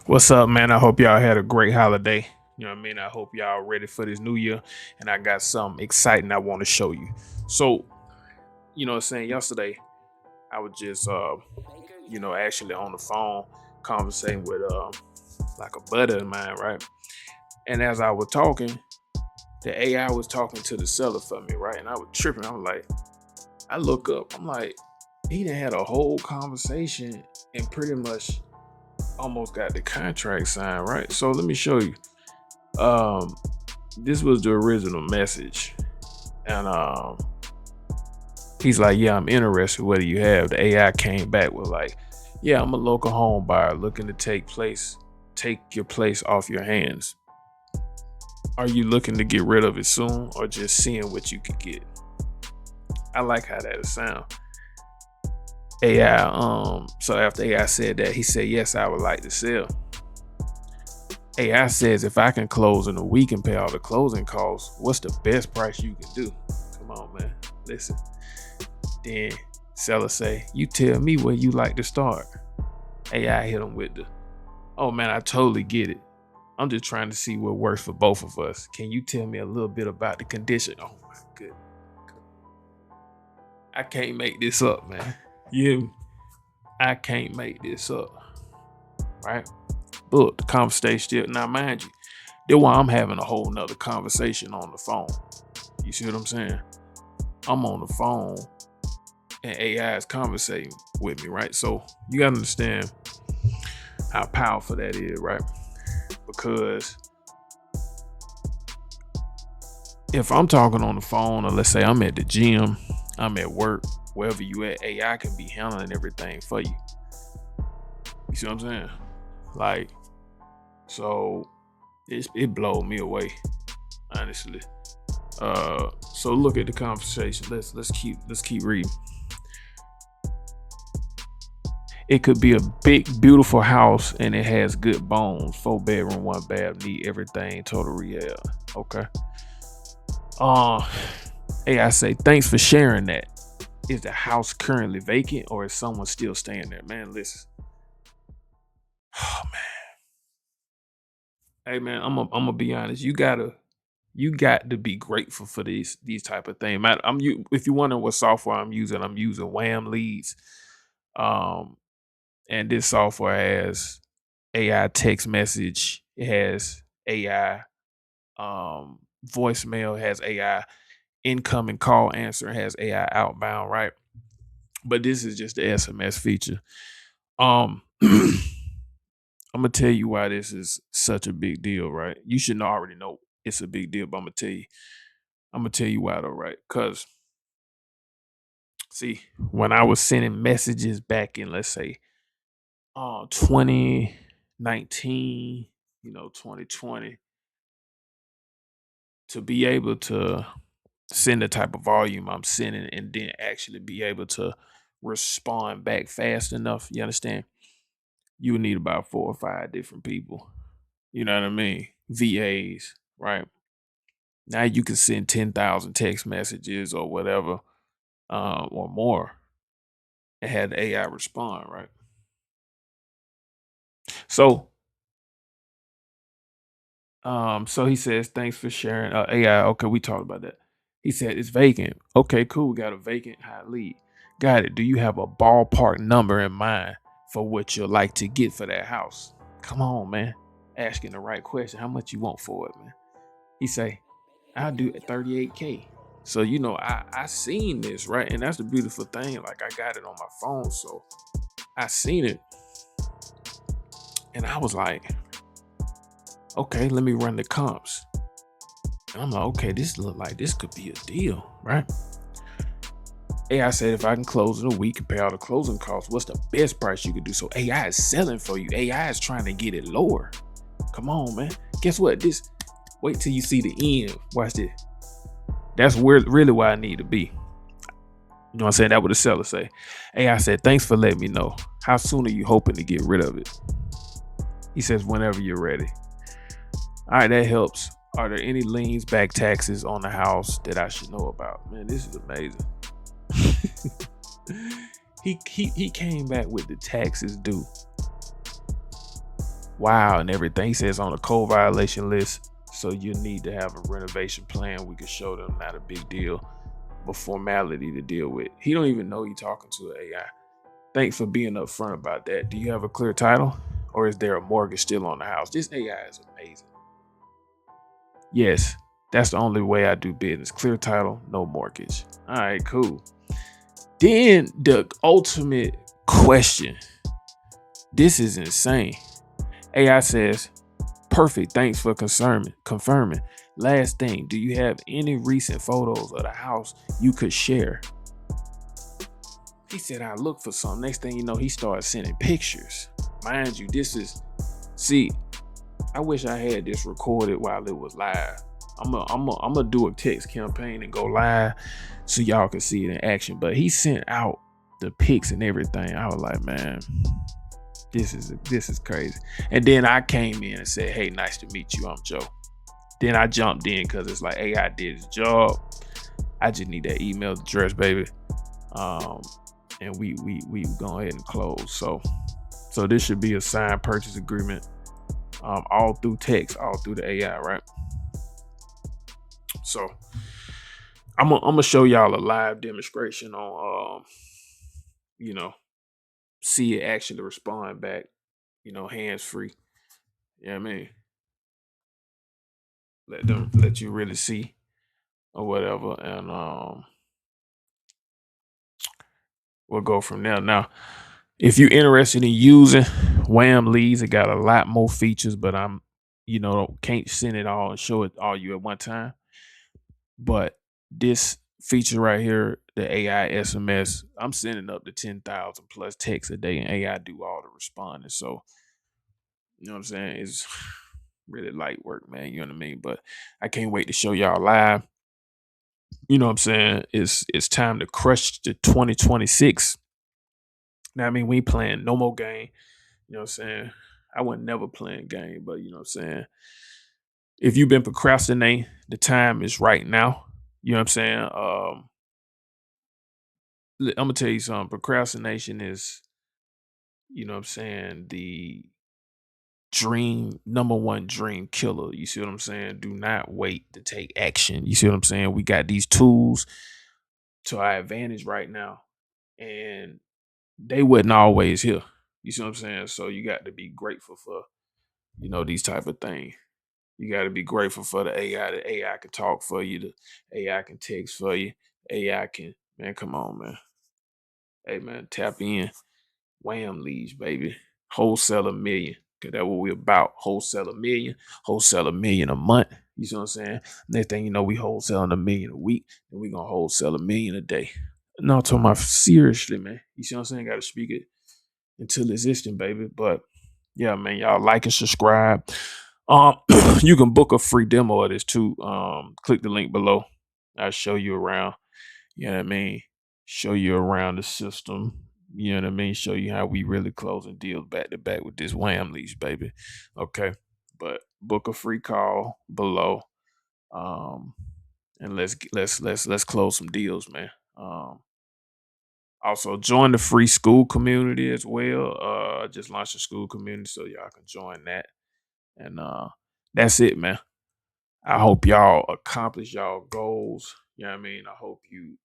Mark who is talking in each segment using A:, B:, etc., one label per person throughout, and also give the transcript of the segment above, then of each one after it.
A: What's up, man? I hope y'all had a great holiday. You know what I mean? I hope y'all ready for this new year. And I got something exciting I want to show you. So, you know what I'm saying? Yesterday, I was just, actually on the phone conversating with like a buddy of mine, right? And as I was talking, the AI was talking to the seller for me, right? And I was tripping. I was like, I look up, I'm like, he done had a whole conversation and pretty much almost got the contract signed, right? So let me show you. Um, this was the original message, and he's like, "Yeah, I'm interested. What do you have?" The AI came back with like, "Yeah, I'm a local home buyer looking to take your place off your hands. Are you looking to get rid of it soon, or just seeing what you could get?" I like how that sound. AI. So after AI said that, he said, "Yes, I would like to sell." AI says, "If I can close in a week and pay all the closing costs, what's the best price you can do?" Come on, man. Listen. Then seller say, "You tell me where you like to start." AI hit him with the, "Oh man, I totally get it. I'm just trying to see what works for both of us. Can you tell me a little bit about the condition?" Oh my good. I can't make this up, man. You, I can't make this up. Right? But the conversation still, now mind you, that's why I'm having a whole nother conversation on the phone. You see what I'm saying? I'm on the phone and AI is conversating with me, right? So you gotta understand how powerful that is, right? Because if I'm talking on the phone, or let's say I'm at the gym, I'm at work, wherever you at, AI can be handling everything for you. You see what I'm saying? Like, so it blows me away, honestly. So look at the conversation. Let's keep reading. It could be a big, beautiful house and it has good bones. 4 bedroom, 1 bath, need everything, total rehab. Okay. Uh hey, I say thanks for sharing that. Is the house currently vacant or is someone still staying there? Man, listen. Oh man. Hey man, I'm gonna be honest. You got to be grateful for these type of things. Man, if you wondering what software I'm using Wham Leads. Um and this software has AI text message, it has AI voicemail, has AI incoming call answer, has AI outbound, right? But this is just the SMS feature. I'm gonna tell you why this is such a big deal, right? You should already know it's a big deal, but I'm gonna tell you why though, right? Because see, when I was sending messages back in, let's say, 2019, 2020, to be able to send the type of volume I'm sending and then actually be able to respond back fast enough, you understand? You would need about 4 or 5 different people. You know what I mean? VAs, right? Now you can send 10,000 text messages or whatever, or more, and have the AI respond, right? So, so he says, "Thanks for sharing." AI, okay, we talked about that. He said it's vacant. Okay, cool. We got a vacant hot lead. Got it. Do you have a ballpark number in mind for what you'd like to get for that house? Come on, man. Asking the right question. How much you want for it, man? He say, "I'll do 38K." So I seen this, right? And that's the beautiful thing. Like I got it on my phone, so I seen it, and I was like, okay, let me run the comps. And I'm like, okay, this look like this could be a deal, right? AI said, "If I can close in a week and pay all the closing costs, what's the best price you could do?" So AI is selling for you. AI is trying to get it lower. Come on, man. Guess what? Wait till you see the end. Watch this. That's really where I need to be. You know what I'm saying? That what the seller say. AI said, "Thanks for letting me know. How soon are you hoping to get rid of it?" He says, "Whenever you're ready." All right, that helps. Are there any liens, back taxes on the house that I should know about? Man, this is amazing. He came back with the taxes due. Wow, and everything. He says on a code violation list. So you need to have a renovation plan. We could show them, not a big deal, but formality to deal with. He don't even know you talking to an AI. Thanks for being upfront about that. Do you have a clear title? Or is there a mortgage still on the house? This AI is amazing. Yes, that's the only way I do business. Clear title, no mortgage. All right, cool. Then the ultimate question. This is insane. AI says, perfect. Thanks for confirming. Last thing, do you have any recent photos of the house you could share? He said, I look for some. Next thing you know, he started sending pictures. Mind you, see, I wish I had this recorded while it was live. I'm gonna do a text campaign and go live so y'all can see it in action. But he sent out the pics and everything. I was like, man, this is crazy. And then I came in and said, hey, nice to meet you. I'm Joe. Then I jumped in because it's like AI did his job. I just need that email address, baby. And we go ahead and close. So this should be a signed purchase agreement. All through text, all through the AI, right? So I'm gonna show y'all a live demonstration on you know, see it actually respond back, hands free. You know what I mean? Let you really see or whatever. And we'll go from there. Now, if you're interested in using Wham Leads, it got a lot more features, but I'm, can't send it all and show it all you at one time. But this feature right here, the AI SMS, I'm sending up to 10,000 plus texts a day, and AI do all the responding. So, you know what I'm saying? It's really light work, man. You know what I mean? But I can't wait to show y'all live. You know what I'm saying? It's time to crush the 2026. Now, I mean, we ain't playing no more game. You know what I'm saying? I wasn't never playing game, but you know what I'm saying? If you've been procrastinating, the time is right now. You know what I'm saying? I'm gonna tell you something. Procrastination is, you know what I'm saying, the number one dream killer. You see what I'm saying? Do not wait to take action. You see what I'm saying? We got these tools to our advantage right now, and they wasn't always here. You see what I'm saying? So you got to be grateful for, these type of things. You got to be grateful for the AI. The AI can talk for you. The AI can text for you. AI can, man, come on, man. Hey, man, tap in. Wham Leads, baby. Wholesale a million. Cause that's what we about. Wholesale a million a month. You see what I'm saying? Next thing you know, we wholesaling a million a week, and we gonna wholesale a million a day. No, I'm talking about seriously, man. You see what I'm saying? Gotta speak it into existence, baby. But yeah, man, y'all like and subscribe. Um, you can book a free demo of this too. Click the link below. I'll show you around. You know what I mean? Show you around the system. You know what I mean? Show you how we really closing deals back to back with this Wham leash, baby. Okay. But book a free call below. Um, and let's close some deals, man. Also join the free school community as well. I just launched a school community, so y'all can join that. And that's it, man. I hope y'all accomplish y'all goals. You know what I mean? I hope you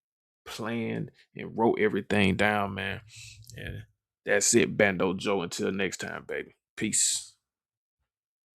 A: planned and wrote everything down, man. And that's it, Bando Joe. Until next time, baby. Peace.